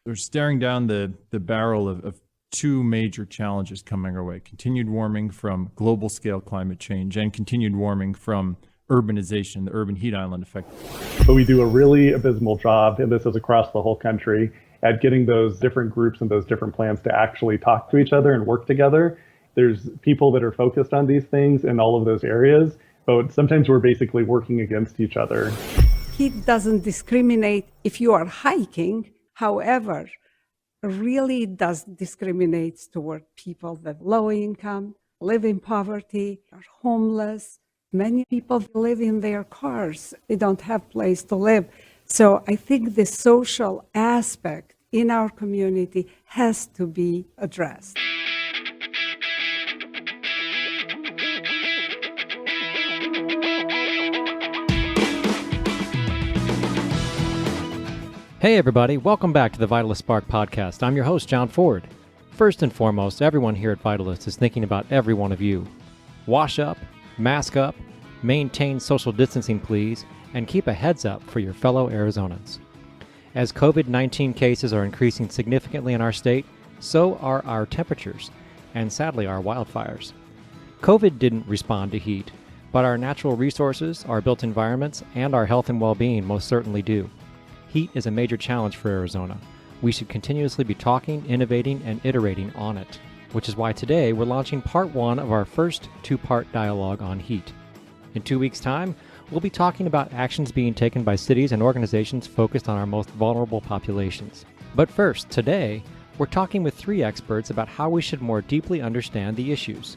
We're staring down the barrel of two major challenges coming our way: continued warming from global scale climate change and continued warming from urbanization, the urban heat island effect. But we do a really abysmal job, and this is across the whole country, at getting those different groups and those different plans to actually talk to each other and work together. There's people that are focused on these things in all of those areas, but sometimes we're basically working against each other. Heat doesn't discriminate if you are hiking. However, really does discriminate toward people that low income, live in poverty, are homeless. Many people live in their cars. They don't have place to live. So I think the social aspect in our community has to be addressed. Hey everybody, welcome back to the Vitalyst Spark podcast. I'm your host, John Ford. First and foremost, everyone here at Vitalyst is thinking about every one of you. Wash up, mask up, maintain social distancing please, and keep a heads up for your fellow Arizonans. As COVID-19 cases are increasing significantly in our state, so are our temperatures, and sadly our wildfires. COVID didn't respond to heat, but our natural resources, our built environments, and our health and well-being most certainly do. Heat is a major challenge for Arizona. We should continuously be talking, innovating, and iterating on it, which is why today we're launching part one of our first two-part dialogue on heat. In 2 weeks' time, we'll be talking about actions being taken by cities and organizations focused on our most vulnerable populations. But first, today, we're talking with three experts about how we should more deeply understand the issues.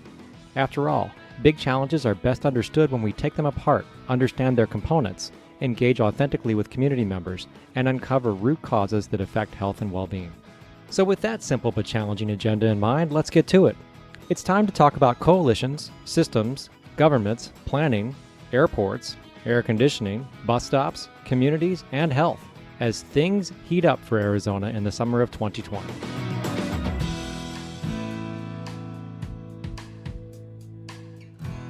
After all, big challenges are best understood when we take them apart, understand their components, engage authentically with community members, and uncover root causes that affect health and well-being. So with that simple but challenging agenda in mind, let's get to it. It's time to talk about coalitions, systems, governments, planning, airports, air conditioning, bus stops, communities, and health as things heat up for Arizona in the summer of 2020.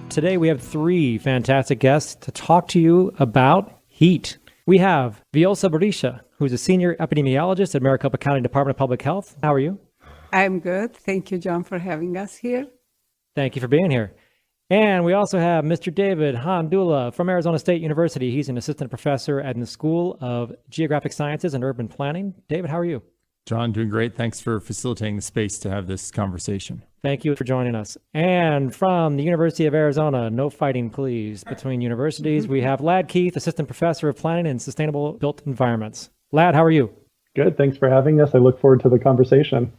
Today we have three fantastic guests to talk to you about heat. We have Viosa Berisha, who's a senior epidemiologist at Maricopa County Department of Public Health. How are you? I'm good. Thank you, John, for having us here. Thank you for being here. And we also have Mr. David Handula from Arizona State University. He's an assistant professor at the School of Geographic Sciences and Urban Planning. David, how are you? John, doing great. Thanks for facilitating the space to have this conversation. Thank you for joining us. And from the University of Arizona, no fighting please between universities, we have Ladd Keith, assistant professor of planning and sustainable built environments. Ladd, how are you? Good. Thanks for having us. I look forward to the conversation.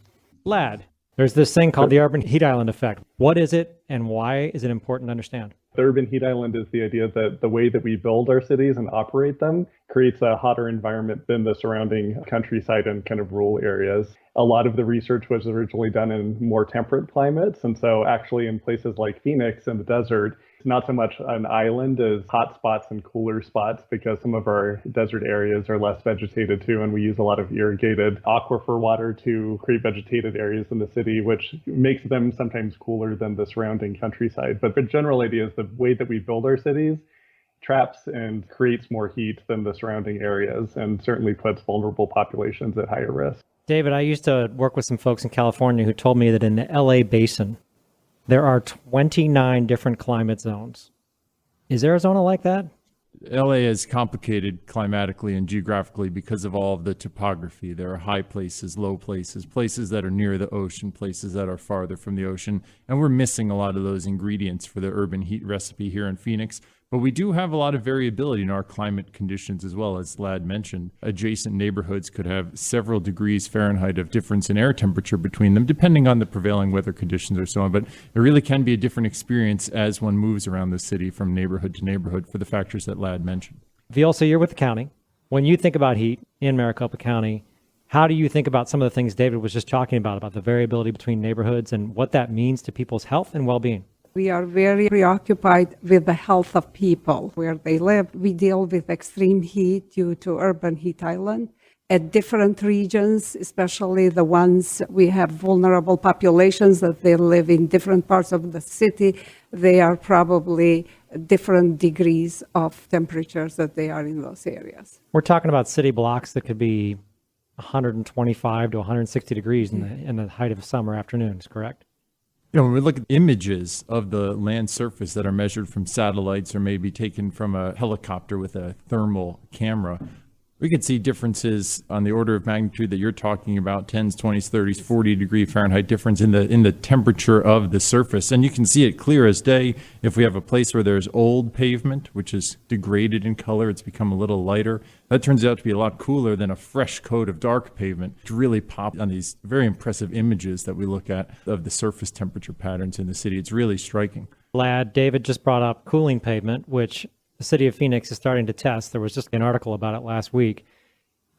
Ladd, there's this thing called the urban heat island effect. What is it and why is it important to understand? The urban heat island is the idea that the way that we build our cities and operate them creates a hotter environment than the surrounding countryside and kind of rural areas. A lot of the research was originally done in more temperate climates. And so actually in places like Phoenix in the desert, it's not so much an island as hot spots and cooler spots because some of our desert areas are less vegetated too. And we use a lot of irrigated aquifer water to create vegetated areas in the city, which makes them sometimes cooler than the surrounding countryside. But the general idea is the way that we build our cities traps and creates more heat than the surrounding areas and certainly puts vulnerable populations at higher risk. David, I used to work with some folks in California who told me that in the LA basin, there are 29 different climate zones. Is Arizona like that? LA is complicated climatically and geographically because of all of the topography. There are high places, low places, places that are near the ocean, places that are farther from the ocean. And we're missing a lot of those ingredients for the urban heat recipe here in Phoenix. But we do have a lot of variability in our climate conditions as well. As Ladd mentioned, adjacent neighborhoods could have several degrees Fahrenheit of difference in air temperature between them, depending on the prevailing weather conditions or so on. But it really can be a different experience as one moves around the city from neighborhood to neighborhood for the factors that Ladd mentioned. Viosa, you're with the county. When you think about heat in Maricopa County, how do you think about some of the things David was just talking about the variability between neighborhoods and what that means to people's health and well-being? We are very preoccupied with the health of people where they live. We deal with extreme heat due to urban heat island. At different regions, especially the ones we have vulnerable populations that they live in different parts of the city, they are probably different degrees of temperatures that they are in those areas. We're talking about city blocks that could be 125 to 160 degrees in the height of summer afternoons, correct? When we look at images of the land surface that are measured from satellites or maybe taken from a helicopter with a thermal camera, we can see differences on the order of magnitude that you're talking about, 10s, 20s, 30s, 40-degree Fahrenheit difference in the temperature of the surface. And you can see it clear as day if we have a place where there's old pavement, which is degraded in color, it's become a little lighter. That turns out to be a lot cooler than a fresh coat of dark pavement, which really pop on these very impressive images that we look at of the surface temperature patterns in the city. It's really striking. Lad, David just brought up cooling pavement, which the city of Phoenix is starting to test. There was just an article about it last week.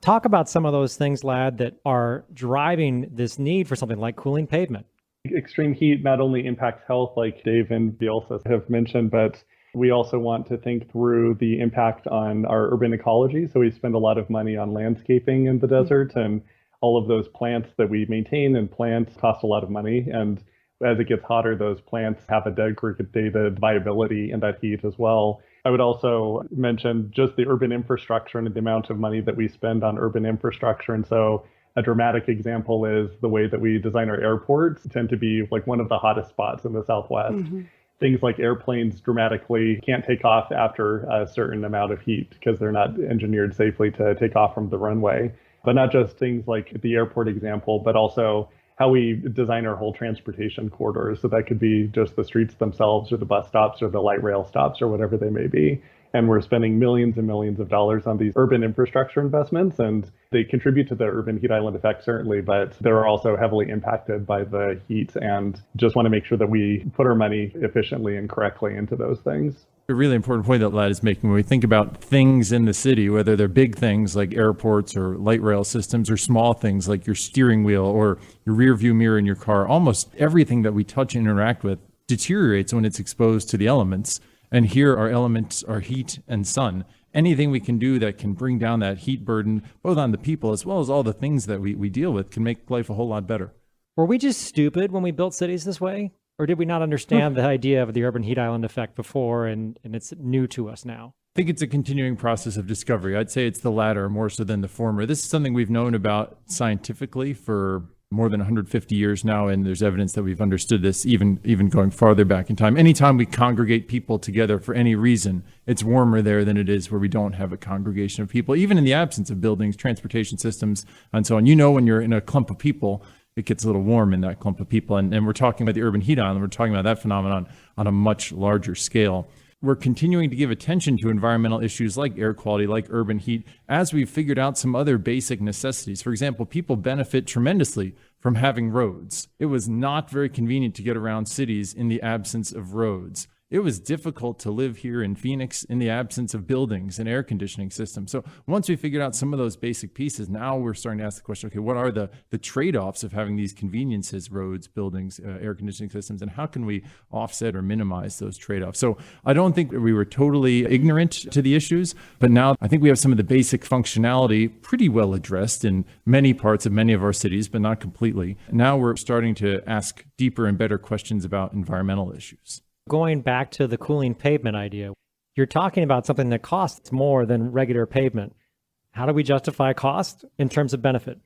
Talk about some of those things, Lad, that are driving this need for something like cooling pavement. Extreme heat not only impacts health, like Dave and Bielsa have mentioned, but we also want to think through the impact on our urban ecology. So we spend a lot of money on landscaping in the desert, and all of those plants that we maintain and plant cost a lot of money. And as it gets hotter, those plants have a degraded viability in that heat as well. I would also mention just the urban infrastructure and the amount of money that we spend on urban infrastructure. And so a dramatic example is the way that we design our airports tend to be like one of the hottest spots in the Southwest. Mm-hmm. Things like airplanes dramatically can't take off after a certain amount of heat because they're not engineered safely to take off from the runway. But not just things like the airport example, but also how we design our whole transportation corridors. So that could be just the streets themselves or the bus stops or the light rail stops or whatever they may be. And we're spending millions and millions of dollars on these urban infrastructure investments, and they contribute to the urban heat island effect, certainly, but they're also heavily impacted by the heat, and just want to make sure that we put our money efficiently and correctly into those things. A really important point that Lad is making when we think about things in the city, whether they're big things like airports or light rail systems or small things like your steering wheel or your rear view mirror in your car, almost everything that we touch and interact with deteriorates when it's exposed to the elements. And here our elements are heat and sun. Anything we can do that can bring down that heat burden, both on the people as well as all the things that we deal with, can make life a whole lot better. Were we just stupid when we built cities this way? Or did we not understand the idea of the urban heat island effect before, and it's new to us now? I think it's a continuing process of discovery. I'd say it's the latter more so than the former. This is something we've known about scientifically for more than 150 years now, and there's evidence that we've understood this even going farther back in time. Anytime we congregate people together for any reason, it's warmer there than it is where we don't have a congregation of people, even in the absence of buildings, transportation systems, and so on. You know, when you're in a clump of people, it gets a little warm in that clump of people. And we're talking about the urban heat island. We're talking about that phenomenon on a much larger scale. We're continuing to give attention to environmental issues like air quality, like urban heat, as we've figured out some other basic necessities. For example, people benefit tremendously from having roads. It was not very convenient to get around cities in the absence of roads. It was difficult to live here in Phoenix in the absence of buildings and air conditioning systems. So once we figured out some of those basic pieces, now we're starting to ask the question, okay, what are the trade-offs of having these conveniences, roads, buildings, air conditioning systems, and how can we offset or minimize those trade-offs? So I don't think that we were totally ignorant to the issues, but now I think we have some of the basic functionality pretty well addressed in many parts of many of our cities, but not completely. Now we're starting to ask deeper and better questions about environmental issues. Going back to the cooling pavement idea, you're talking about something that costs more than regular pavement. How do we justify cost in terms of benefit?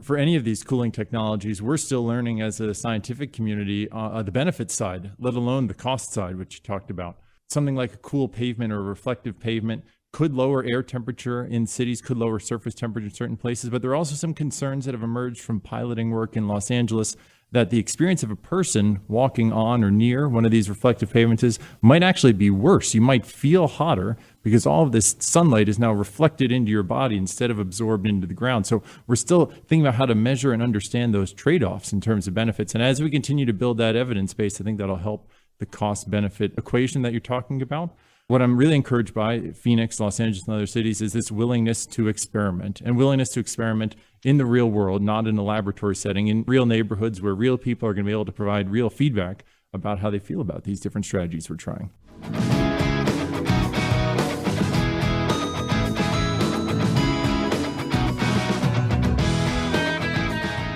For any of these cooling technologies, we're still learning as a scientific community the benefit side, let alone the cost side, which you talked about. Something like a cool pavement or a reflective pavement could lower air temperature in cities, could lower surface temperature in certain places, but there are also some concerns that have emerged from piloting work in Los Angeles that the experience of a person walking on or near one of these reflective pavements might actually be worse. You might feel hotter because all of this sunlight is now reflected into your body instead of absorbed into the ground. So we're still thinking about how to measure and understand those trade-offs in terms of benefits. And as we continue to build that evidence base, I think that'll help the cost-benefit equation that you're talking about. What I'm really encouraged by, Phoenix, Los Angeles, and other cities, is this willingness to experiment, and willingness to experiment in the real world, not in a laboratory setting, in real neighborhoods where real people are going to be able to provide real feedback about how they feel about these different strategies we're trying.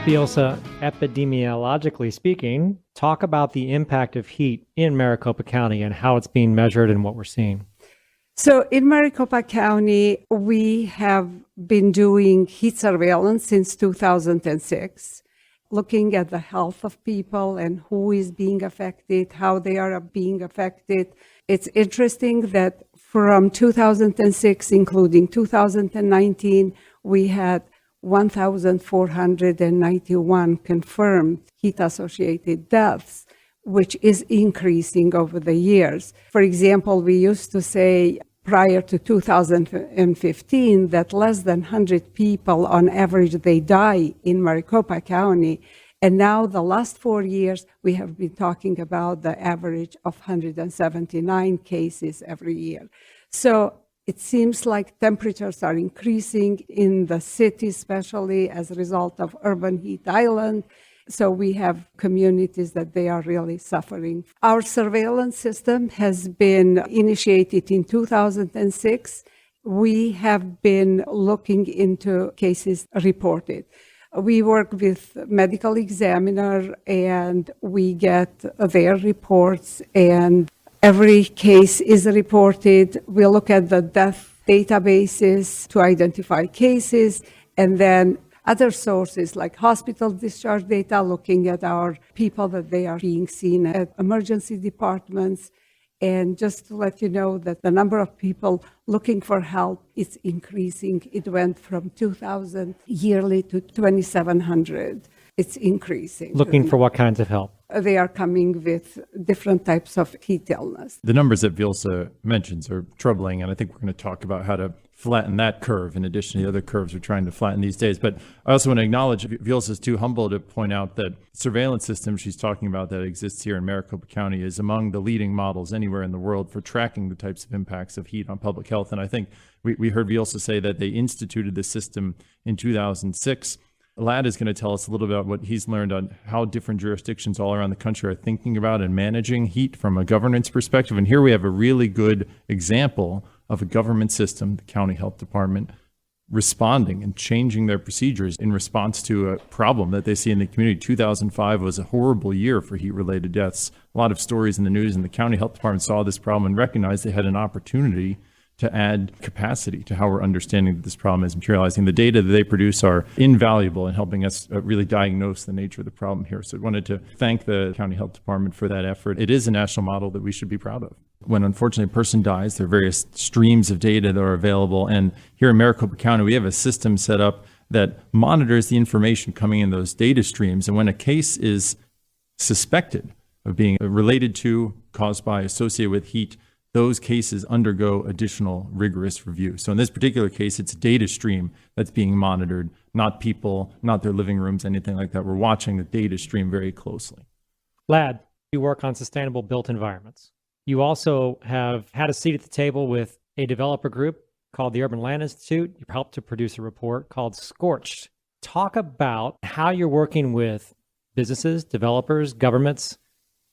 Bielsa, epidemiologically speaking, talk about the impact of heat in Maricopa County and how it's being measured and what we're seeing. So in Maricopa County, we have been doing heat surveillance since 2006, looking at the health of people and who is being affected, how they are being affected. It's interesting that from 2006, including 2019, we had 1,491 confirmed heat-associated deaths, which is increasing over the years. For example, we used to say prior to 2015 that less than 100 people on average, they die in Maricopa County. And now the last 4 years, we have been talking about the average of 179 cases every year. So it seems like temperatures are increasing in the city, especially as a result of urban heat island. So we have communities that they are really suffering. Our surveillance system has been initiated in 2006. We have been looking into cases reported. We work with medical examiner and we get their reports, and every case is reported. We look at the death databases to identify cases, and then other sources like hospital discharge data, looking at our people that they are being seen at emergency departments. And just to let you know that the number of people looking for help is increasing. It went from 2,000 yearly to 2,700. It's increasing. Looking for what kinds of help? They are coming with different types of heat illness. The numbers that Vilsa mentions are troubling, and I think we're going to talk about how to flatten that curve in addition to the other curves we're trying to flatten these days. But I also want to acknowledge Vilsa is too humble to point out that surveillance system she's talking about that exists here in Maricopa County is among the leading models anywhere in the world for tracking the types of impacts of heat on public health. And I think we heard Vilsa say that they instituted the system in 2006. Ladd is going to tell us a little about what he's learned on how different jurisdictions all around the country are thinking about and managing heat from a governance perspective. And here we have a really good example of a government system, the county health department, responding and changing their procedures in response to a problem that they see in the community. 2005 was a horrible year for heat-related deaths. A lot of stories in the news, and the county health department saw this problem and recognized they had an opportunity to add capacity to how we're understanding that this problem is materializing. The data that they produce are invaluable in helping us really diagnose the nature of the problem here. So I wanted to thank the county health department for that effort. It is a national model that we should be proud of. When unfortunately a person dies, there are various streams of data that are available. And here in Maricopa County, we have a system set up that monitors the information coming in those data streams. And when a case is suspected of being related to, caused by, associated with heat, those cases undergo additional rigorous review. So in this particular case, it's a data stream that's being monitored, not people, not their living rooms, anything like that. We're watching the data stream very closely. Ladd, you work on sustainable built environments. You also have had a seat at the table with a developer group called the Urban Land Institute. You helped to produce a report called Scorched. Talk about how you're working with businesses, developers, governments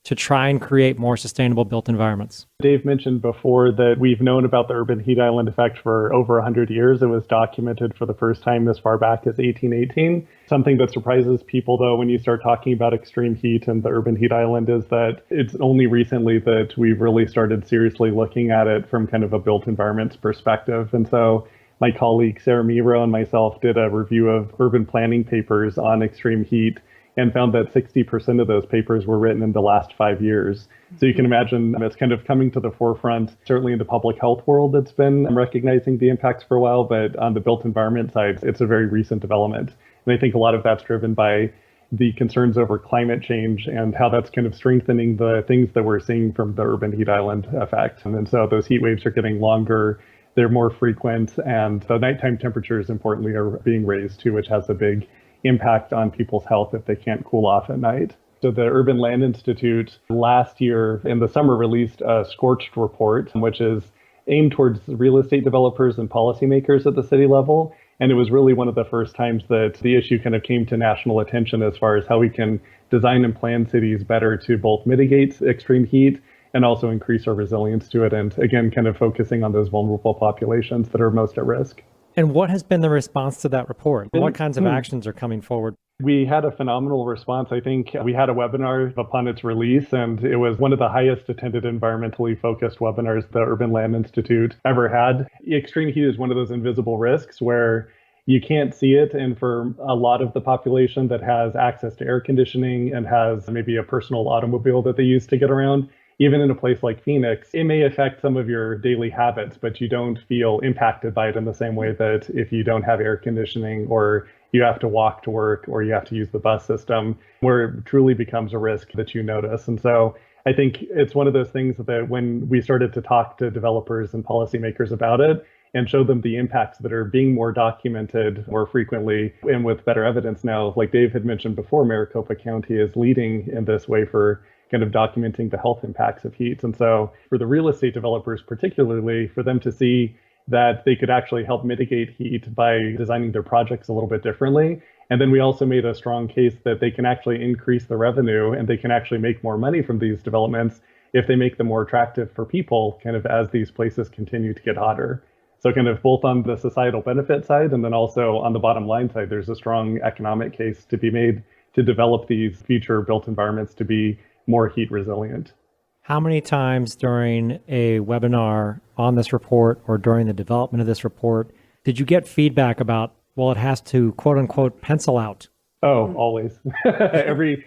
to try and create more sustainable built environments. Dave mentioned before that we've known about the urban heat island effect for over 100 years. It was documented for the first time as far back as 1818. Something that surprises people, though, when you start talking about extreme heat and the urban heat island is that it's only recently that we've really started seriously looking at it from kind of a built environments perspective. And so my colleague Sarah Miro and myself did a review of urban planning papers on extreme heat and found that 60% of those papers were written in the last 5 years. So you can imagine it's kind of coming to the forefront. Certainly in the public health world, it's been recognizing the impacts for a while, but on the built environment side, it's a very recent development. And I think a lot of that's driven by the concerns over climate change and how that's kind of strengthening the things that we're seeing from the urban heat island effect. And so those heat waves are getting longer, they're more frequent, and the nighttime temperatures, importantly, are being raised too, which has a big impact on people's health if they can't cool off at night. So the Urban Land Institute last year in the summer released a Scorched report, which is aimed towards real estate developers and policymakers at the city level. And it was really one of the first times that the issue kind of came to national attention as far as how we can design and plan cities better to both mitigate extreme heat and also increase our resilience to it. And again, kind of focusing on those vulnerable populations that are most at risk. And what has been the response to that report? What kinds of actions are coming forward? We had a phenomenal response. I think we had a webinar upon its release, and it was one of the highest attended environmentally focused webinars the Urban Land Institute ever had. Extreme heat is one of those invisible risks where you can't see it. And for a lot of the population that has access to air conditioning and has maybe a personal automobile that they use to get around, even in a place like Phoenix, it may affect some of your daily habits, but you don't feel impacted by it in the same way that if you don't have air conditioning or you have to walk to work or you have to use the bus system, where it truly becomes a risk that you notice. And so I think it's one of those things that when we started to talk to developers and policymakers about it and show them the impacts that are being more documented more frequently and with better evidence now, like Dave had mentioned before, Maricopa County is leading in this way for kind of documenting the health impacts of heat. And so for the real estate developers, particularly, for them to see that they could actually help mitigate heat by designing their projects a little bit differently. And then we also made a strong case that they can actually increase the revenue and they can actually make more money from these developments if they make them more attractive for people kind of as these places continue to get hotter. So kind of both on the societal benefit side and then also on the bottom line side, there's a strong economic case to be made to develop these future built environments to be more heat resilient. How many times during a webinar on this report or during the development of this report did you get feedback about, well, it has to quote unquote pencil out? Oh, always. Every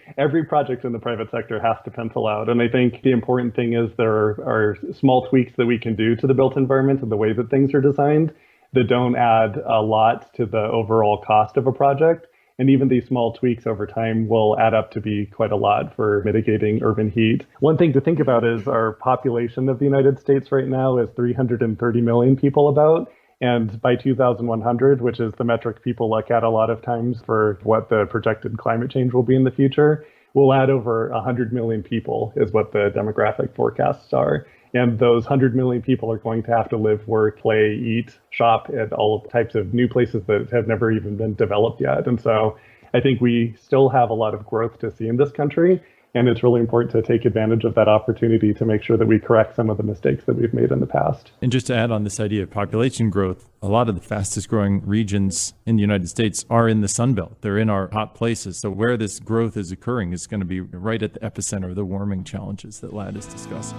project in the private sector has to pencil out. And I think the important thing is there are small tweaks that we can do to the built environment and the way that things are designed that don't add a lot to the overall cost of a project. And even these small tweaks over time will add up to be quite a lot for mitigating urban heat. One thing to think about is our population of the United States right now is 330 million people about. And by 2100, which is the metric people look at a lot of times for what the projected climate change will be in the future, we'll add over 100 million people is what the demographic forecasts are. And those 100 million people are going to have to live, work, play, eat, shop at all types of new places that have never even been developed yet. And so I think we still have a lot of growth to see in this country. And it's really important to take advantage of that opportunity to make sure that we correct some of the mistakes that we've made in the past. And just to add on this idea of population growth, a lot of the fastest growing regions in the United States are in the Sun Belt. They're in our hot places. So where this growth is occurring is going to be right at the epicenter of the warming challenges that Ladd is discussing.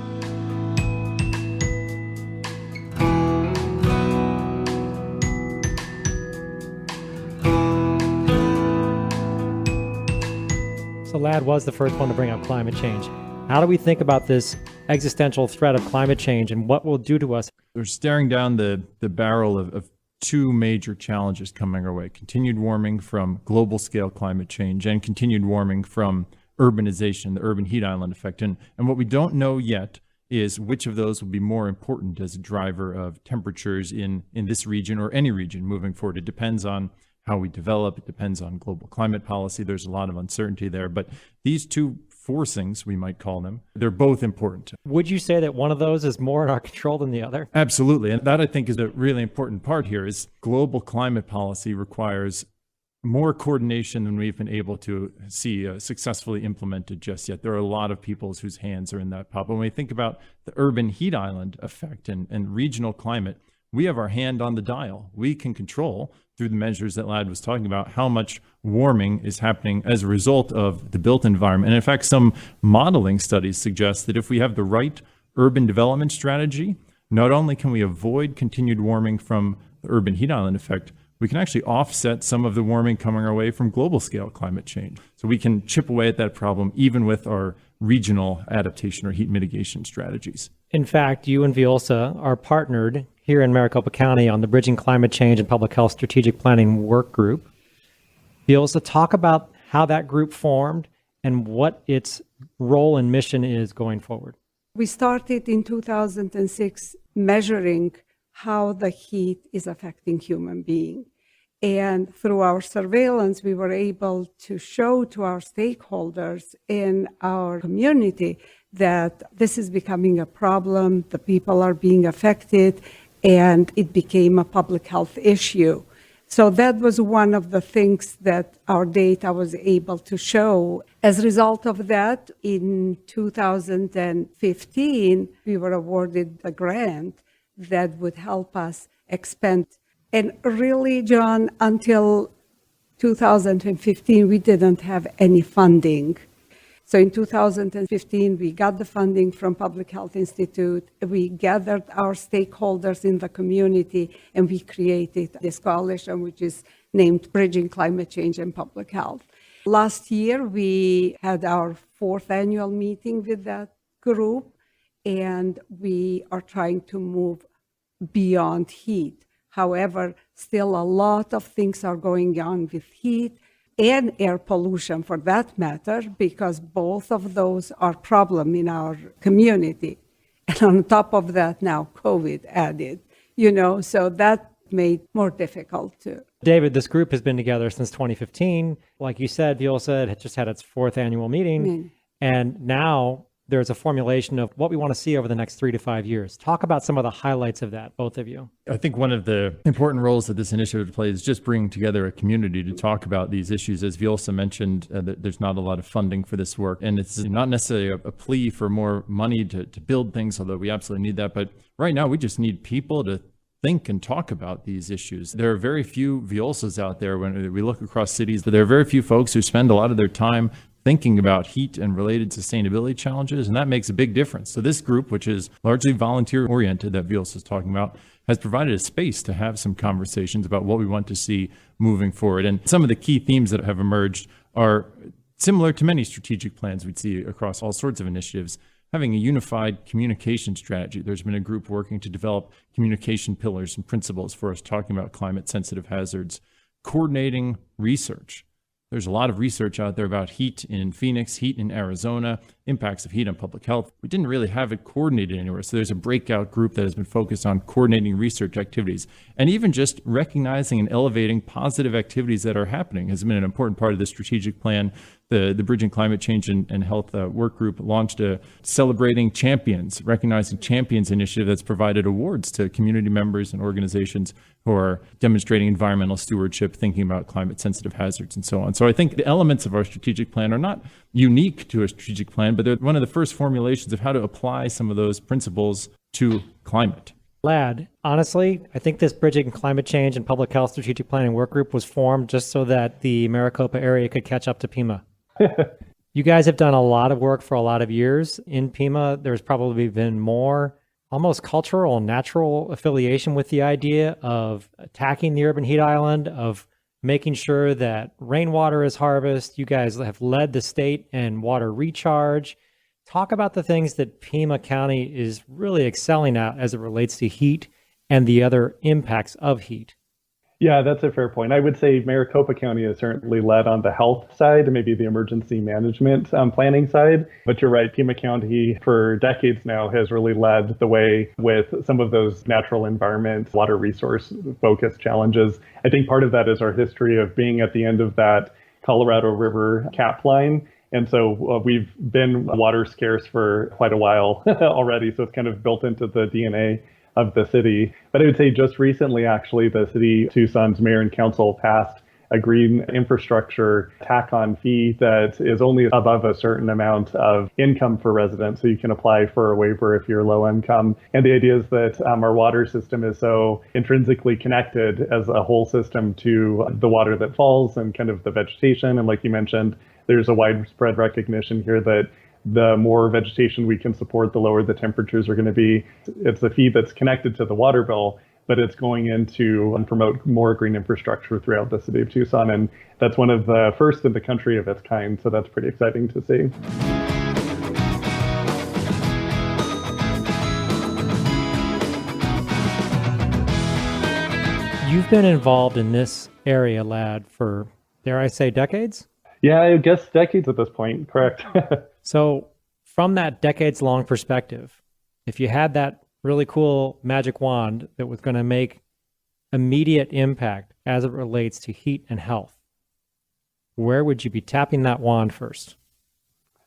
So Ladd was the first one to bring up climate change. How do we think about this existential threat of climate change and what will it do to us? We're staring down the barrel of two major challenges coming our way: continued warming from global scale climate change and continued warming from urbanization, the urban heat island effect. And what we don't know yet is which of those will be more important as a driver of temperatures in this region or any region moving forward. It depends on how we develop. It depends on global climate policy. There's a lot of uncertainty there. But these two forcings, we might call them, they're both important. Would you say that one of those is more in our control than the other? Absolutely. And that, I think, is a really important part here is global climate policy requires more coordination than we've been able to see successfully implemented just yet. There are a lot of peoples whose hands are in that pot. But when we think about the urban heat island effect and regional climate, we have our hand on the dial. We can control, through the measures that Ladd was talking about, how much warming is happening as a result of the built environment. And in fact, some modeling studies suggest that if we have the right urban development strategy, not only can we avoid continued warming from the urban heat island effect, we can actually offset some of the warming coming our way from global scale climate change. So we can chip away at that problem even with our regional adaptation or heat mitigation strategies. In fact, you and Violsa are partnered here in Maricopa County on the Bridging Climate Change and Public Health Strategic Planning Work Group. Violsa, talk about how that group formed and what its role and mission is going forward. We started in 2006 measuring how the heat is affecting human beings. And through our surveillance, we were able to show to our stakeholders in our community that this is becoming a problem, the people are being affected, and it became a public health issue. So that was one of the things that our data was able to show. As a result of that, in 2015, we were awarded a grant that would help us expand. And really, John, until 2015, we didn't have any funding. So in 2015, we got the funding from Public Health Institute. We gathered our stakeholders in the community, and we created this coalition, which is named Bridging Climate Change and Public Health. Last year, we had our 4th annual meeting with that group, and we are trying to move beyond heat. However, still a lot of things are going on with heat and air pollution for that matter, because both of those are problem in our community. And on top of that, now COVID added, so that made more difficult too. David, this group has been together since 2015. Like you said, Viola had just had its 4th annual meeting. And now there's a formulation of what we want to see over the next 3 to 5 years. Talk about some of the highlights of that, both of you. I think one of the important roles that this initiative plays is just bringing together a community to talk about these issues. As Viola mentioned, that there's not a lot of funding for this work, and it's not necessarily a plea for more money to build things, although we absolutely need that. But right now, we just need people to think and talk about these issues. There are very few Violas out there when we look across cities, but there are very few folks who spend a lot of their time thinking about heat and related sustainability challenges, and that makes a big difference. So this group, which is largely volunteer-oriented that Viola is talking about, has provided a space to have some conversations about what we want to see moving forward. And some of the key themes that have emerged are similar to many strategic plans we'd see across all sorts of initiatives. Having a unified communication strategy. There's been a group working to develop communication pillars and principles for us talking about climate-sensitive hazards. Coordinating research. There's a lot of research out there about heat in Phoenix, heat in Arizona, impacts of heat on public health. We didn't really have it coordinated anywhere. So there's a breakout group that has been focused on coordinating research activities. And even just recognizing and elevating positive activities that are happening has been an important part of the strategic plan. The Bridging Climate Change and Health Work Group launched a Celebrating Champions, Recognizing Champions initiative that's provided awards to community members and organizations who are demonstrating environmental stewardship, thinking about climate-sensitive hazards, and so on. So I think the elements of our strategic plan are not unique to a strategic plan, but they're one of the first formulations of how to apply some of those principles to climate. Lad, honestly, I think this Bridging Climate Change and Public Health Strategic Planning Work Group was formed just so that the Maricopa area could catch up to Pima. You guys have done a lot of work for a lot of years. In Pima, there's probably been more almost cultural and natural affiliation with the idea of attacking the urban heat island, of making sure that rainwater is harvested. You guys have led the state in water recharge. Talk about the things that Pima County is really excelling at as it relates to heat and the other impacts of heat. Yeah, that's a fair point. I would say Maricopa County has certainly led on the health side and maybe the emergency management planning side. But you're right, Pima County for decades now has really led the way with some of those natural environment, water resource focused challenges. I think part of that is our history of being at the end of that Colorado River cap line. And so we've been water scarce for quite a while already. So it's kind of built into the DNA of the city. But I would say just recently, actually, the city of Tucson's mayor and council passed a green infrastructure tack-on fee that is only above a certain amount of income for residents. So you can apply for a waiver if you're low income. And the idea is that our water system is so intrinsically connected as a whole system to the water that falls and kind of the vegetation. And like you mentioned, there's a widespread recognition here that the more vegetation we can support, the lower the temperatures are going to be. It's a fee that's connected to the water bill, but it's going into and promote more green infrastructure throughout the city of Tucson. And that's one of the first in the country of its kind. So that's pretty exciting to see. You've been involved in this area, Lad, for, dare I say, decades? Yeah, I guess decades at this point, correct. So from that decades-long perspective, if you had that really cool magic wand that was going to make immediate impact as it relates to heat and health, where would you be tapping that wand first?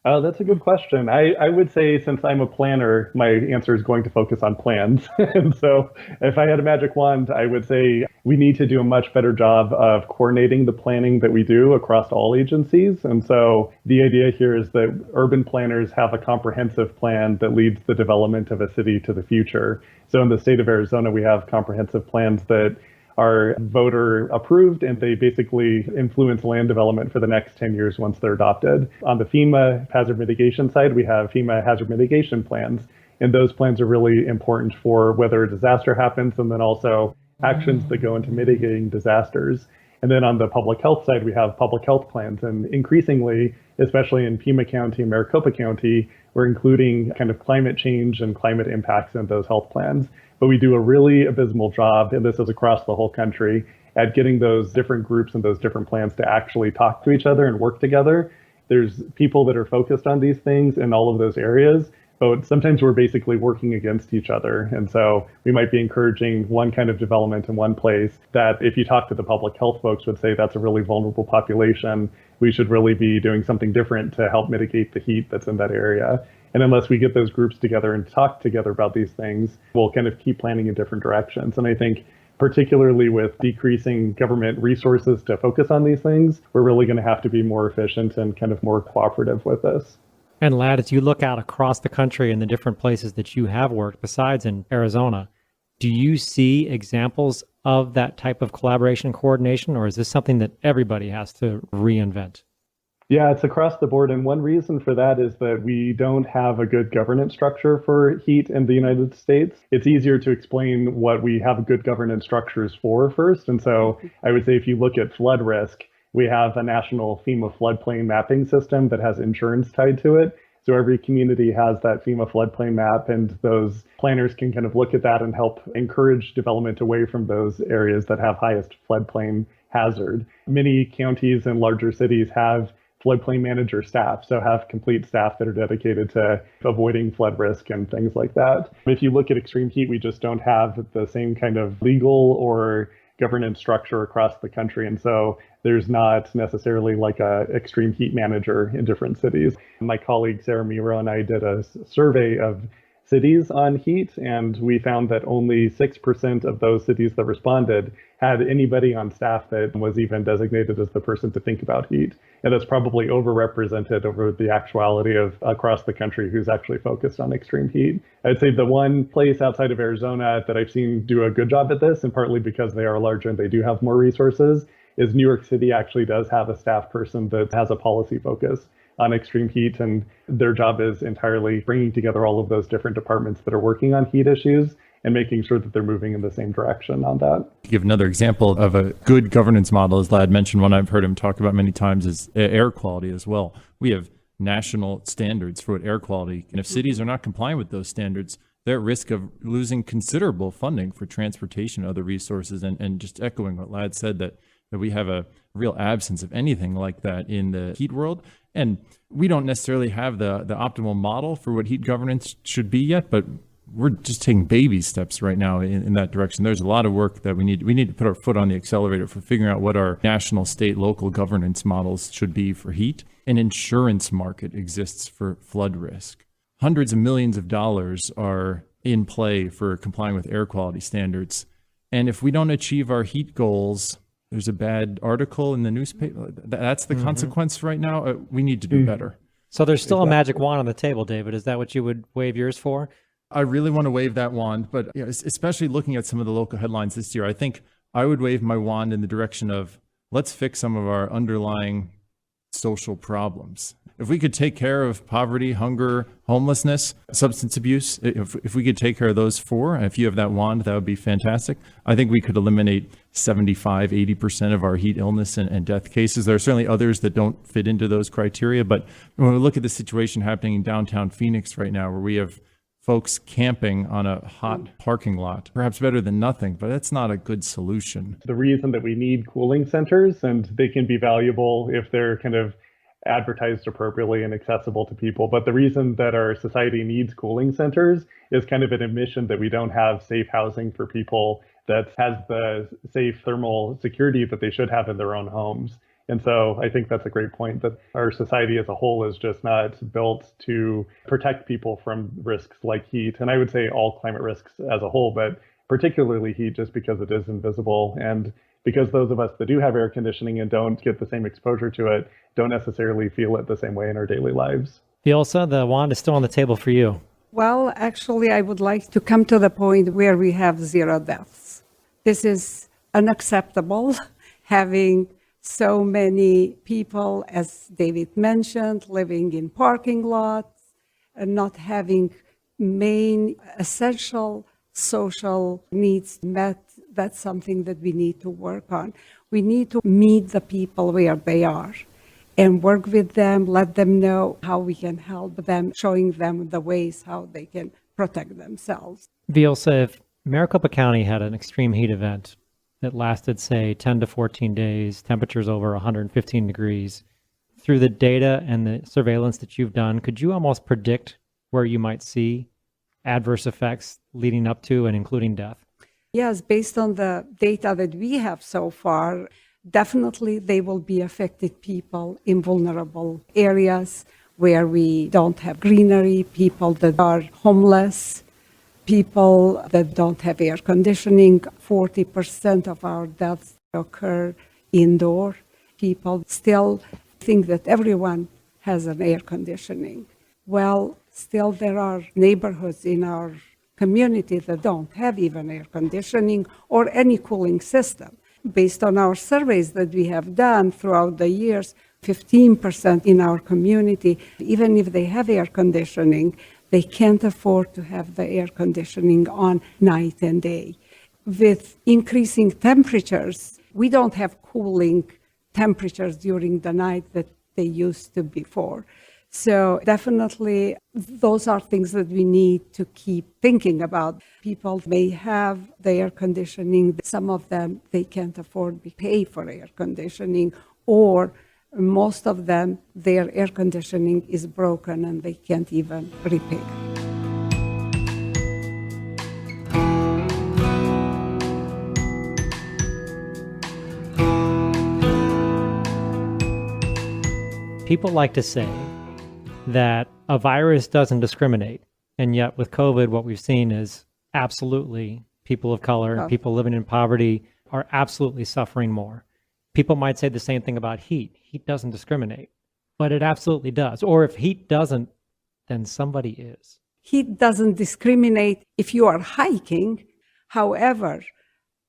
Oh, that's a good question. I would say, since I'm a planner, my answer is going to focus on plans. And so if I had a magic wand, I would say we need to do a much better job of coordinating the planning that we do across all agencies. And so the idea here is that urban planners have a comprehensive plan that leads the development of a city to the future. So in the state of Arizona, we have comprehensive plans that are voter approved, and they basically influence land development for the next 10 years once they're adopted. On the FEMA hazard mitigation side, we have FEMA hazard mitigation plans, and those plans are really important for whether a disaster happens and then also actions that go into mitigating disasters. And then on the public health side, we have public health plans, and increasingly, especially in Pima County and Maricopa County, we're including kind of climate change and climate impacts in those health plans. But we do a really abysmal job, and this is across the whole country, at getting those different groups and those different plans to actually talk to each other and work together. There's people that are focused on these things in all of those areas, but sometimes we're basically working against each other. And so we might be encouraging one kind of development in one place that if you talk to the public health folks would say that's a really vulnerable population. We should really be doing something different to help mitigate the heat that's in that area. And unless we get those groups together and talk together about these things, we'll kind of keep planning in different directions. And I think particularly with decreasing government resources to focus on these things, we're really going to have to be more efficient and kind of more cooperative with this. And Lad, as you look out across the country and the different places that you have worked besides in Arizona, do you see examples of that type of collaboration and coordination, or is this something that everybody has to reinvent? Yeah, it's across the board. And one reason for that is that we don't have a good governance structure for heat in the United States. It's easier to explain what we have good governance structures for first. And so I would say if you look at flood risk, we have a national FEMA floodplain mapping system that has insurance tied to it. So every community has that FEMA floodplain map, and those planners can kind of look at that and help encourage development away from those areas that have highest floodplain hazard. Many counties and larger cities have floodplain manager staff, so have complete staff that are dedicated to avoiding flood risk and things like that. If you look at extreme heat, we just don't have the same kind of legal or governance structure across the country. And so there's not necessarily like a extreme heat manager in different cities. My colleague Sarah Miro and I did a survey of cities on heat, and we found that only 6% of those cities that responded had anybody on staff that was even designated as the person to think about heat. And that's probably overrepresented over the actuality of across the country who's actually focused on extreme heat. I'd say the one place outside of Arizona that I've seen do a good job at this, and partly because they are larger and they do have more resources, is New York City actually does have a staff person that has a policy focus on extreme heat, and their job is entirely bringing together all of those different departments that are working on heat issues and making sure that they're moving in the same direction on that. To give another example of a good governance model, as Lad mentioned, one I've heard him talk about many times is air quality as well. We have national standards for air quality, and if cities are not complying with those standards, they're at risk of losing considerable funding for transportation and other resources. And just echoing what Lad said, that we have a real absence of anything like that in the heat world. And we don't necessarily have the optimal model for what heat governance should be yet, but we're just taking baby steps right now in that direction. There's a lot of work that we need to put our foot on the accelerator for figuring out what our national, state, local governance models should be for heat. An insurance market exists for flood risk. Hundreds of millions of dollars are in play for complying with air quality standards. And if we don't achieve our heat goals, there's a bad article in the newspaper. That's the consequence right now. We need to do better. So there's still a magic wand on the table, David. Is that what you would wave yours for? I really want to wave that wand, but especially looking at some of the local headlines this year, I think I would wave my wand in the direction of let's fix some of our underlying social problems. If we could take care of poverty, hunger, homelessness, substance abuse, if we could take care of those four, and if you have that wand, that would be fantastic. I think we could eliminate 75, 80% of our heat illness and death cases. There are certainly others that don't fit into those criteria, but when we look at the situation happening in downtown Phoenix right now, where we have folks camping on a hot parking lot, perhaps better than nothing, but that's not a good solution. The reason that we need cooling centers, and they can be valuable if they're kind of advertised appropriately and accessible to people. But the reason that our society needs cooling centers is kind of an admission that we don't have safe housing for people that has the safe thermal security that they should have in their own homes. And so I think that's a great point, that our society as a whole is just not built to protect people from risks like heat. And I would say all climate risks as a whole, but particularly heat, just because it is invisible. And because those of us that do have air conditioning and don't get the same exposure to it, don't necessarily feel it the same way in our daily lives. Fiolsa, the wand is still on the table for you. Well, actually, I would like to come to the point where we have zero deaths. This is unacceptable having so many people, as David mentioned, living in parking lots and not having main essential social needs met. That's something that we need to work on. We need to meet the people where they are and work with them, let them know how we can help them, showing them the ways how they can protect themselves. Vilsa, if Maricopa County had an extreme heat event that lasted, say, 10 to 14 days, temperatures over 115 degrees, through the data and the surveillance that you've done, could you almost predict where you might see adverse effects leading up to and including death? Yes, based on the data that we have so far, definitely they will be affected people in vulnerable areas where we don't have greenery, people that are homeless, people that don't have air conditioning. 40% of our deaths occur indoor. People still think that everyone has an air conditioning. Well, still there are neighborhoods in our community that don't have even air conditioning or any cooling system. Based on our surveys that we have done throughout the years, 15% in our community, even if they have air conditioning, they can't afford to have the air conditioning on night and day. With increasing temperatures, we don't have cooling temperatures during the night that they used to before. So definitely those are things that we need to keep thinking about. People may have the air conditioning. Some of them, they can't afford to pay for air conditioning, or most of them, their air conditioning is broken and they can't even repair. People like to say that a virus doesn't discriminate. And yet with COVID, what we've seen is absolutely people of color and people living in poverty are absolutely suffering more. People might say the same thing about heat. Heat doesn't discriminate, but it absolutely does. Or if heat doesn't, then somebody is. Heat doesn't discriminate if you are hiking. However,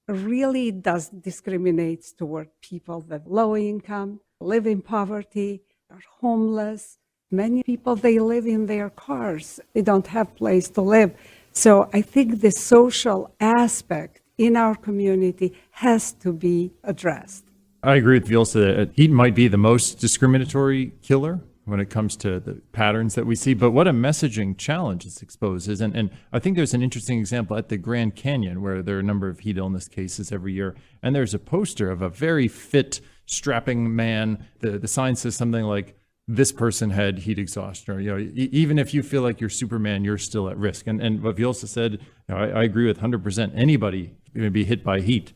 really does discriminate toward people that low income, live in poverty, are homeless. Many people, they live in their cars. They don't have place to live. So I think the social aspect in our community has to be addressed. I agree with Vilsa that heat might be the most discriminatory killer when it comes to the patterns that we see, but what a messaging challenge this exposes. And I think there's an interesting example at the Grand Canyon where there are a number of heat illness cases every year, and there's a poster of a very fit, strapping man. The sign says something like, this person had heat exhaustion, or, even if you feel like you're Superman, you're still at risk. And what Vilsa said, I agree with 100%. Anybody can be hit by heat,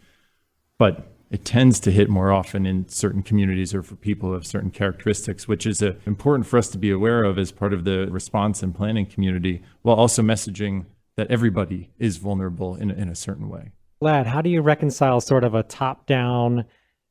but it tends to hit more often in certain communities or for people who have certain characteristics, which is important for us to be aware of as part of the response and planning community, while also messaging that everybody is vulnerable in a certain way. Lad, how do you reconcile sort of a top-down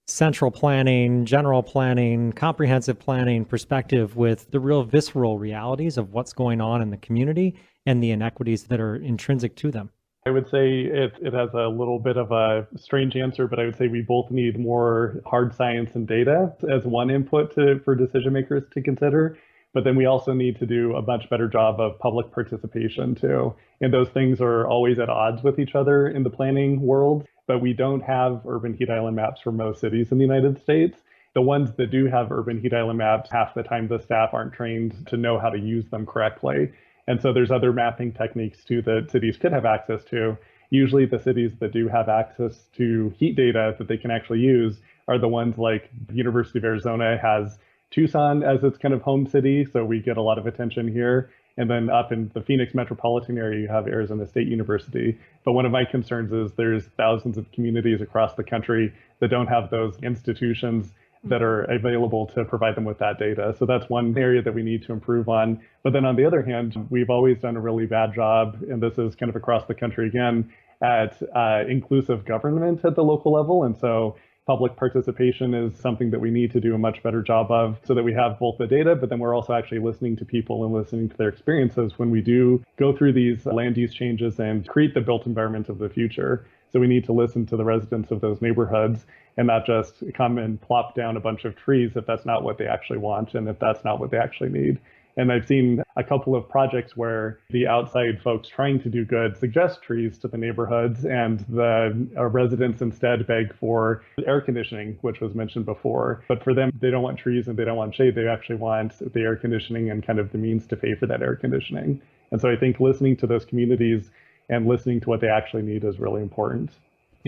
central planning, general planning, comprehensive planning perspective with the real visceral realities of what's going on in the community and the inequities that are intrinsic to them? I would say it has a little bit of a strange answer, but I would say we both need more hard science and data as one input for decision makers to consider. But then we also need to do a much better job of public participation too. And those things are always at odds with each other in the planning world. But we don't have urban heat island maps for most cities in the United States. The ones that do have urban heat island maps, half the time the staff aren't trained to know how to use them correctly. And so there's other mapping techniques too that cities could have access to. Usually the cities that do have access to heat data that they can actually use are the ones like the University of Arizona has Tucson as its kind of home city, so we get a lot of attention here. And then up in the Phoenix metropolitan area, you have Arizona State University. But one of my concerns is there's thousands of communities across the country that don't have those institutions that are available to provide them with that data. So that's one area that we need to improve on. But then on the other hand, we've always done a really bad job, and this is kind of across the country again, at inclusive government at the local level. And so public participation is something that we need to do a much better job of so that we have both the data, but then we're also actually listening to people and listening to their experiences when we do go through these land use changes and create the built environment of the future. So we need to listen to the residents of those neighborhoods and not just come and plop down a bunch of trees if that's not what they actually want and if that's not what they actually need. And I've seen a couple of projects where the outside folks trying to do good suggest trees to the neighborhoods, and the residents instead beg for air conditioning, which was mentioned before. But for them, they don't want trees and they don't want shade. They actually want the air conditioning and kind of the means to pay for that air conditioning. And so I think listening to those communities and listening to what they actually need is really important.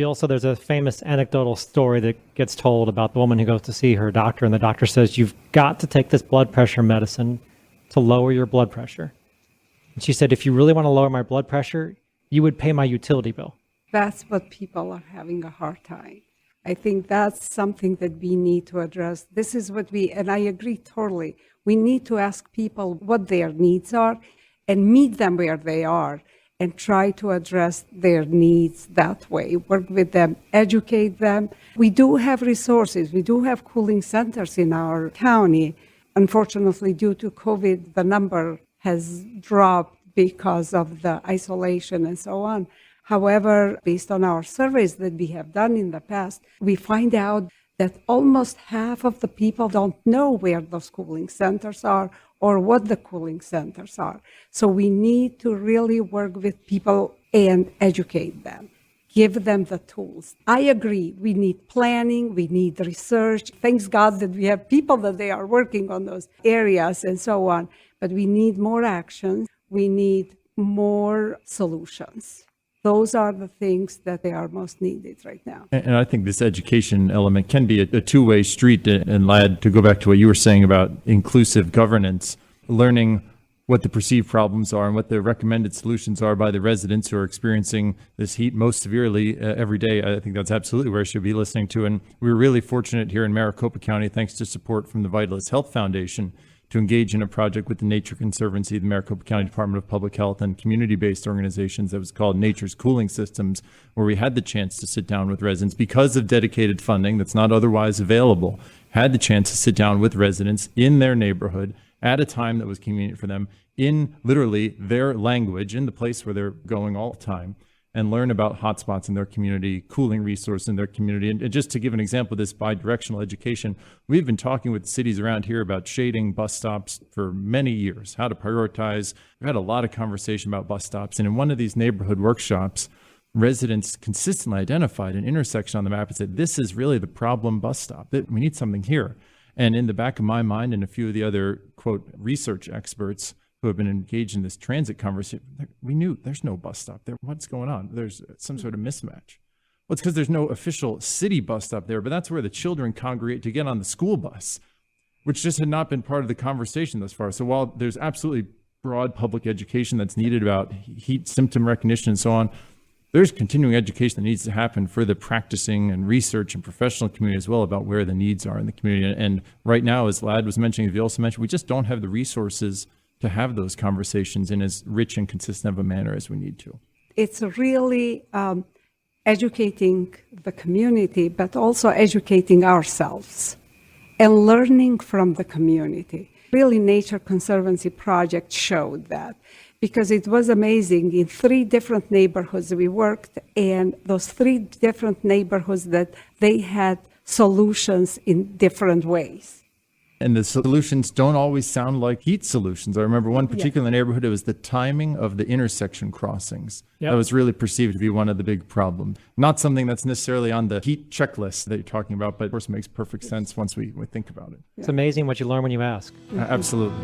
Also, there's a famous anecdotal story that gets told about the woman who goes to see her doctor, and the doctor says, "You've got to take this blood pressure medicine to lower your blood pressure." And she said, "If you really want to lower my blood pressure, you would pay my utility bill." That's what people are having a hard time. I think that's something that we need to address. This is what and I agree totally, we need to ask people what their needs are and meet them where they are and try to address their needs that way, work with them, educate them. We do have resources. We do have cooling centers in our county. Unfortunately, due to COVID, the number has dropped because of the isolation and so on. However, based on our surveys that we have done in the past, we find out that almost half of the people don't know where those cooling centers are or what the cooling centers are. So we need to really work with people and educate them, give them the tools. I agree, we need planning, we need research. Thanks God that we have people that they are working on those areas and so on. But we need more action, we need more solutions. Those are the things that they are most needed right now. And I think this education element can be a two-way street. And Lad, to go back to what you were saying about inclusive governance, learning what the perceived problems are and what the recommended solutions are by the residents who are experiencing this heat most severely every day. I think that's absolutely where I should be listening to. And we were really fortunate here in Maricopa County, thanks to support from the Vitalyst Health Foundation, to engage in a project with the Nature Conservancy, the Maricopa County Department of Public Health, and community-based organizations that was called Nature's Cooling Systems, where we had the chance to sit down with residents because of dedicated funding that's not otherwise available, had the chance to sit down with residents in their neighborhood at a time that was convenient for them, in literally their language, in the place where they're going all the time, and learn about hotspots in their community, cooling resources in their community. And just to give an example of this bi-directional education, we've been talking with cities around here about shading bus stops for many years, how to prioritize. We've had a lot of conversation about bus stops. And in one of these neighborhood workshops, residents consistently identified an intersection on the map and said, this is really the problem bus stop. We need something here. And in the back of my mind and a few of the other, quote, research experts who have been engaged in this transit conversation, we knew there's no bus stop there. What's going on? There's some sort of mismatch. Well, it's because there's no official city bus stop there, but that's where the children congregate to get on the school bus, which just had not been part of the conversation thus far. So while there's absolutely broad public education that's needed about heat symptom recognition and so on, there's continuing education that needs to happen for the practicing and research and professional community as well about where the needs are in the community. And right now, as Lad was mentioning, as you also mentioned, we just don't have the resources to have those conversations in as rich and consistent of a manner as we need to. It's really educating the community, but also educating ourselves and learning from the community. Really, Nature Conservancy project showed that, because it was amazing. In 3 different neighborhoods we worked, and those 3 different neighborhoods that they had solutions in different ways. And the solutions don't always sound like heat solutions. I remember one particular neighborhood, it was the timing of the intersection crossings. Yep. That was really perceived to be one of the big problems. Not something that's necessarily on the heat checklist that you're talking about, but of course it makes perfect sense once we think about it. It's amazing what you learn when you ask. Absolutely.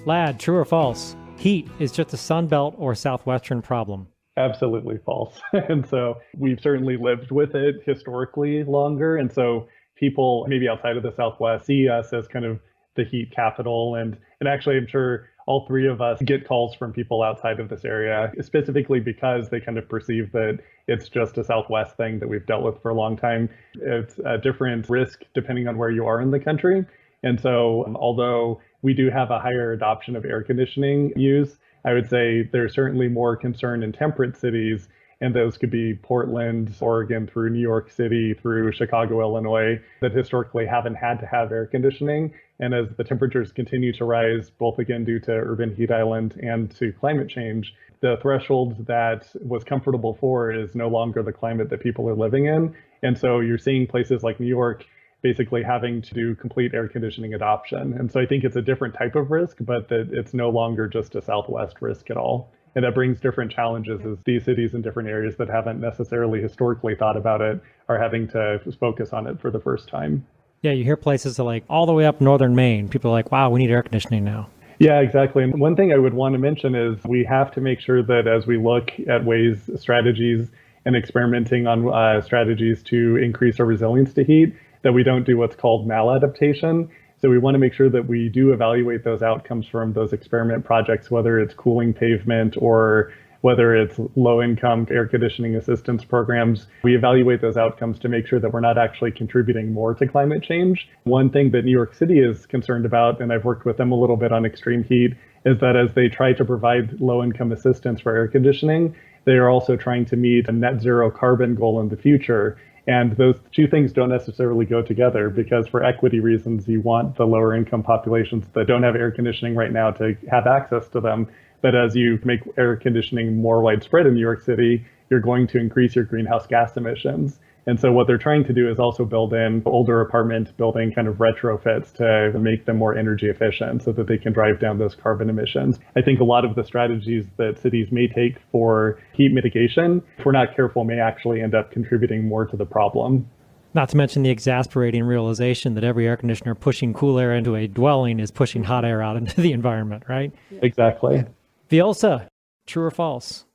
Lad, true or false? Heat is just a Sunbelt or Southwestern problem. Absolutely false. And so we've certainly lived with it historically longer. And so people maybe outside of the Southwest see us as kind of the heat capital. And actually, I'm sure all 3 of us get calls from people outside of this area, specifically because they kind of perceive that it's just a Southwest thing that we've dealt with for a long time. It's a different risk depending on where you are in the country. And so although we do have a higher adoption of air conditioning use. I would say there's certainly more concern in temperate cities, and those could be Portland, Oregon, through New York City, through Chicago, Illinois, that historically haven't had to have air conditioning. And as the temperatures continue to rise, both again due to urban heat island and to climate change, the threshold that was comfortable for is no longer the climate that people are living in. And so you're seeing places like New York basically having to do complete air conditioning adoption. And so I think it's a different type of risk, but that it's no longer just a Southwest risk at all. And that brings different challenges as these cities in different areas that haven't necessarily historically thought about it are having to focus on it for the first time. Yeah, you hear places like all the way up northern Maine. People are like, wow, we need air conditioning now. Yeah, exactly. And one thing I would want to mention is we have to make sure that as we look at ways, strategies, and experimenting on strategies to increase our resilience to heat, that we don't do what's called maladaptation. So we want to make sure that we do evaluate those outcomes from those experiment projects, whether it's cooling pavement or whether it's low-income air conditioning assistance programs. We evaluate those outcomes to make sure that we're not actually contributing more to climate change. One thing that New York City is concerned about, and I've worked with them a little bit on extreme heat, is that as they try to provide low-income assistance for air conditioning, they are also trying to meet a net zero carbon goal in the future. And those two things don't necessarily go together, because for equity reasons, you want the lower income populations that don't have air conditioning right now to have access to them. But as you make air conditioning more widespread in New York City, you're going to increase your greenhouse gas emissions. And so what they're trying to do is also build in older apartment building kind of retrofits to make them more energy efficient so that they can drive down those carbon emissions. I think a lot of the strategies that cities may take for heat mitigation, if we're not careful, may actually end up contributing more to the problem. Not to mention the exasperating realization that every air conditioner pushing cool air into a dwelling is pushing hot air out into the environment, right? Exactly. Viosa, true or false?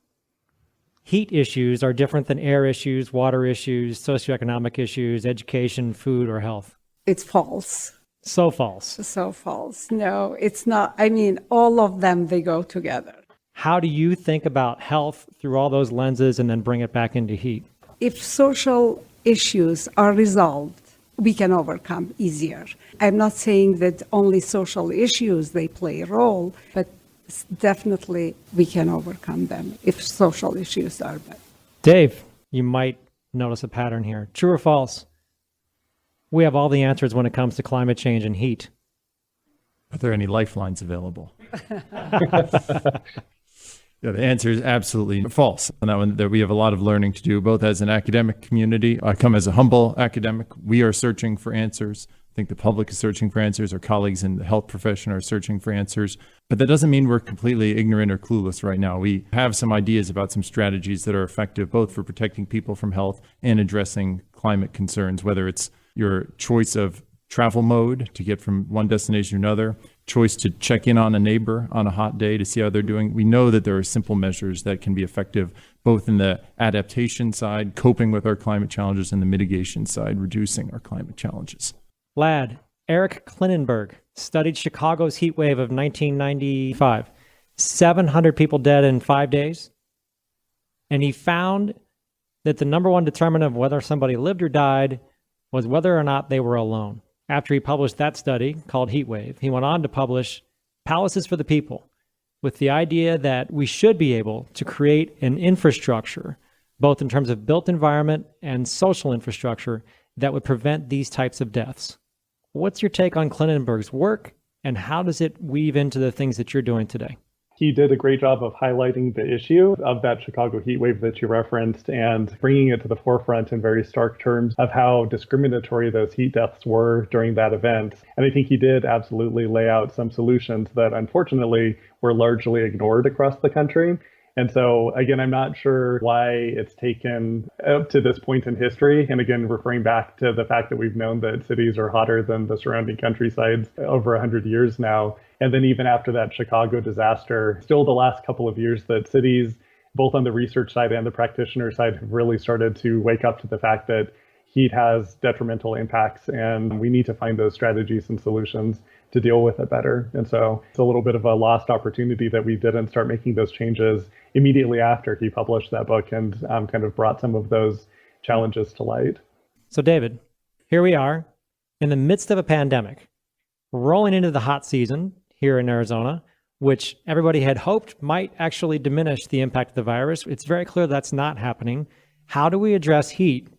Heat issues are different than air issues, water issues, socioeconomic issues, education, food, or health. It's false. So false. So false. No, it's not. I mean, all of them, they go together. How do you think about health through all those lenses and then bring it back into heat? If social issues are resolved, we can overcome easier. I'm not saying that only social issues, they play a role, but definitely we can overcome them if social issues are bad. Dave, you might notice a pattern here. True or false? We have all the answers when it comes to climate change and heat. Are there any lifelines available? Yeah, the answer is absolutely false. On that one, that we have a lot of learning to do, both as an academic community. I come as a humble academic. We are searching for answers. I think the public is searching for answers. Our colleagues in the health profession are searching for answers. But that doesn't mean we're completely ignorant or clueless right now. We have some ideas about some strategies that are effective both for protecting people from health and addressing climate concerns, whether it's your choice of travel mode to get from one destination to another, choice to check in on a neighbor on a hot day to see how they're doing. We know that there are simple measures that can be effective both in the adaptation side, coping with our climate challenges, and the mitigation side, reducing our climate challenges. Lad, Eric Klinenberg studied Chicago's heat wave of 1995. 700 people dead in 5 days. And he found that the number one determinant of whether somebody lived or died was whether or not they were alone. After he published that study called Heat Wave, he went on to publish Palaces for the People, with the idea that we should be able to create an infrastructure, both in terms of built environment and social infrastructure, that would prevent these types of deaths. What's your take on Klinenberg's work, and how does it weave into the things that you're doing today? He did a great job of highlighting the issue of that Chicago heat wave that you referenced and bringing it to the forefront in very stark terms of how discriminatory those heat deaths were during that event. And I think he did absolutely lay out some solutions that unfortunately were largely ignored across the country. And so, again, I'm not sure why it's taken up to this point in history. And again, referring back to the fact that we've known that cities are hotter than the surrounding countrysides over 100 years now. And then even after that Chicago disaster, still the last couple of years that cities, both on the research side and the practitioner side, have really started to wake up to the fact that heat has detrimental impacts, and we need to find those strategies and solutions to deal with it better. And so it's a little bit of a lost opportunity that we didn't start making those changes immediately after he published that book and kind of brought some of those challenges to light. So David, here we are in the midst of a pandemic, rolling into the hot season, here in Arizona, which everybody had hoped might actually diminish the impact of the virus. It's very clear that's not happening. How do we address heat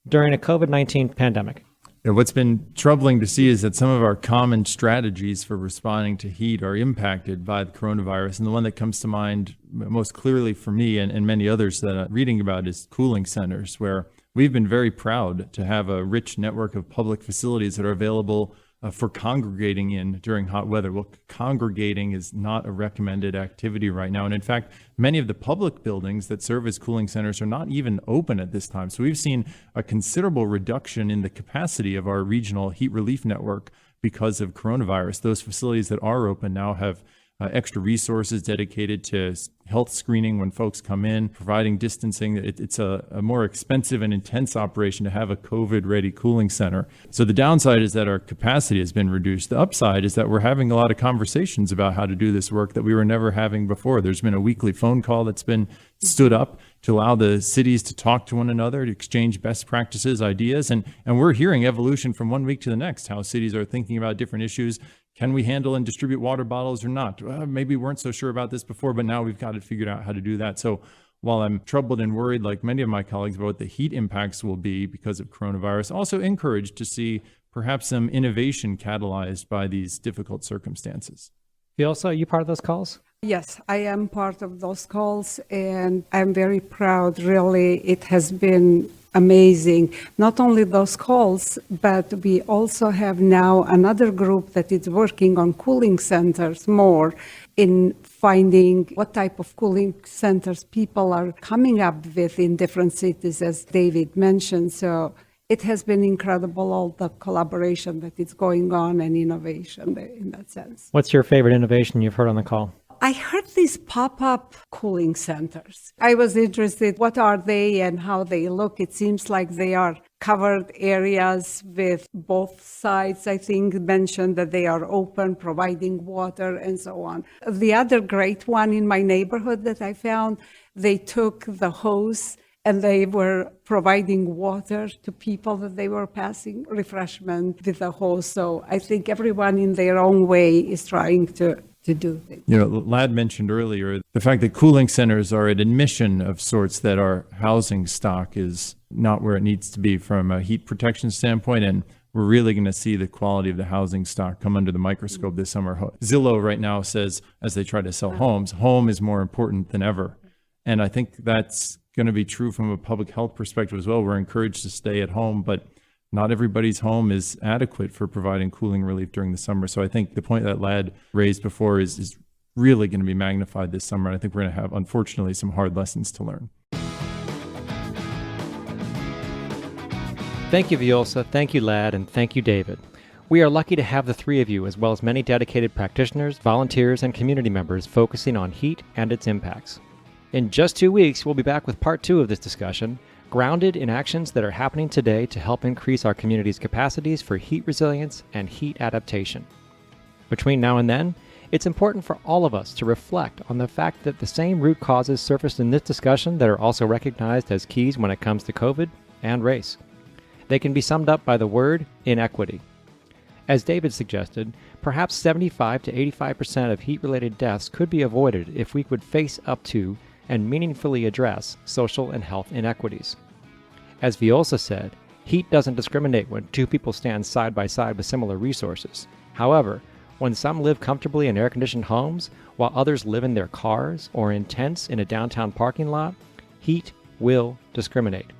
during a COVID-19 pandemic? What's been troubling to see is that some of our common strategies for responding to heat are impacted by the coronavirus. And the one that comes to mind most clearly for me and many others that I'm reading about is cooling centers, where we've been very proud to have a rich network of public facilities that are available for congregating in during hot weather. Well, congregating is not a recommended activity right now. And in fact, many of the public buildings that serve as cooling centers are not even open at this time. So we've seen a considerable reduction in the capacity of our regional heat relief network because of coronavirus. Those facilities that are open now have extra resources dedicated to health screening when folks come in, providing distancing. It's a more expensive and intense operation to have a COVID-ready cooling center. So the downside is that our capacity has been reduced. The upside is that we're having a lot of conversations about how to do this work that we were never having before. There's been a weekly phone call that's been stood up to allow the cities to talk to one another, to exchange best practices, ideas, and we're hearing evolution from one week to the next, how cities are thinking about different issues. Can we handle and distribute water bottles or not? Maybe we weren't so sure about this before, but now we've got it figured out how to do that. So while I'm troubled and worried, like many of my colleagues, about what the heat impacts will be because of coronavirus, also encouraged to see perhaps some innovation catalyzed by these difficult circumstances. Vilsa, are you part of those calls? Yes, I am part of those calls, and I'm very proud. Really, it has been amazing. Not only those calls, but we also have now another group that is working on cooling centers more, in finding what type of cooling centers people are coming up with in different cities, as David mentioned. So it has been incredible, all the collaboration that is going on and innovation in that sense. What's your favorite innovation you've heard on the call? I heard these pop-up cooling centers. I was interested, what are they and how they look? It seems like they are covered areas with both sides, I think, mentioned that they are open, providing water and so on. The other great one in my neighborhood that I found, they took the hose and they were providing water to people that they were passing, refreshment with the hose. So I think everyone in their own way is trying to do things. You know, Ladd mentioned earlier the fact that cooling centers are an admission of sorts that our housing stock is not where it needs to be from a heat protection standpoint, and we're really going to see the quality of the housing stock come under the microscope this summer. Zillow right now says, as they try to sell homes, home is more important than ever. And I think that's going to be true from a public health perspective as well. We're encouraged to stay at home, but not everybody's home is adequate for providing cooling relief during the summer. So I think the point that Ladd raised before is really going to be magnified this summer. And I think we're going to have, unfortunately, some hard lessons to learn. Thank you, Vilsa. Thank you, Ladd. And thank you, David. We are lucky to have the three of you, as well as many dedicated practitioners, volunteers, and community members focusing on heat and its impacts. In just 2 weeks, we'll be back with part 2 of this discussion, grounded in actions that are happening today to help increase our community's capacities for heat resilience and heat adaptation. Between now and then, it's important for all of us to reflect on the fact that the same root causes surfaced in this discussion that are also recognized as keys when it comes to COVID and race. They can be summed up by the word inequity. As David suggested, perhaps 75 to 85% of heat-related deaths could be avoided if we could face up to and meaningfully address social and health inequities. As Vilsa said, heat doesn't discriminate when two people stand side by side with similar resources. However, when some live comfortably in air-conditioned homes while others live in their cars or in tents in a downtown parking lot, heat will discriminate.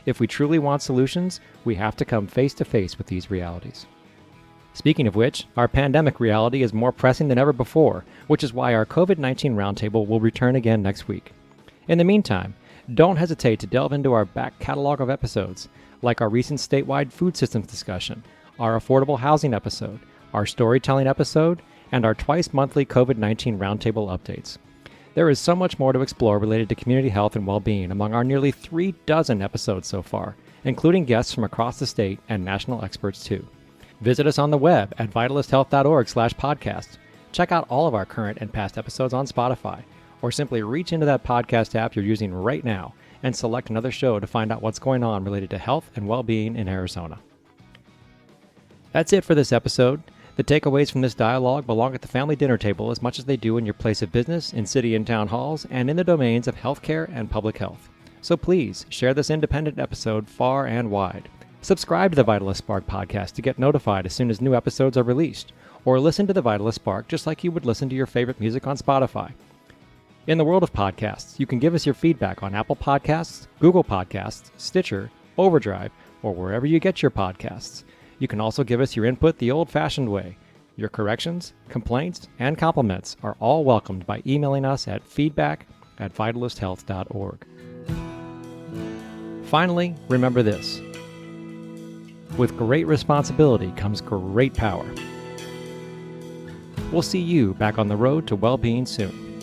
If we truly want solutions, we have to come face to face with these realities. Speaking of which, our pandemic reality is more pressing than ever before, which is why our COVID-19 Roundtable will return again next week. In the meantime, don't hesitate to delve into our back catalog of episodes, like our recent statewide food systems discussion, our affordable housing episode, our storytelling episode, and our twice-monthly COVID-19 Roundtable updates. There is so much more to explore related to community health and well-being among our nearly 36 episodes so far, including guests from across the state and national experts too. Visit us on the web at vitalysthealth.org/podcast. Check out all of our current and past episodes on Spotify, or simply reach into that podcast app you're using right now and select another show to find out what's going on related to health and well-being in Arizona. That's it for this episode. The takeaways from this dialogue belong at the family dinner table as much as they do in your place of business, in city and town halls, and in the domains of healthcare and public health. So please share this independent episode far and wide. Subscribe to the Vitalyst Spark podcast to get notified as soon as new episodes are released, or listen to the Vitalyst Spark just like you would listen to your favorite music on Spotify. In the world of podcasts, you can give us your feedback on Apple Podcasts, Google Podcasts, Stitcher, Overdrive, or wherever you get your podcasts. You can also give us your input the old-fashioned way. Your corrections, complaints, and compliments are all welcomed by emailing us at feedback@vitalysthealth.org. Finally, remember this. With great responsibility comes great power. We'll see you back on the road to well-being soon.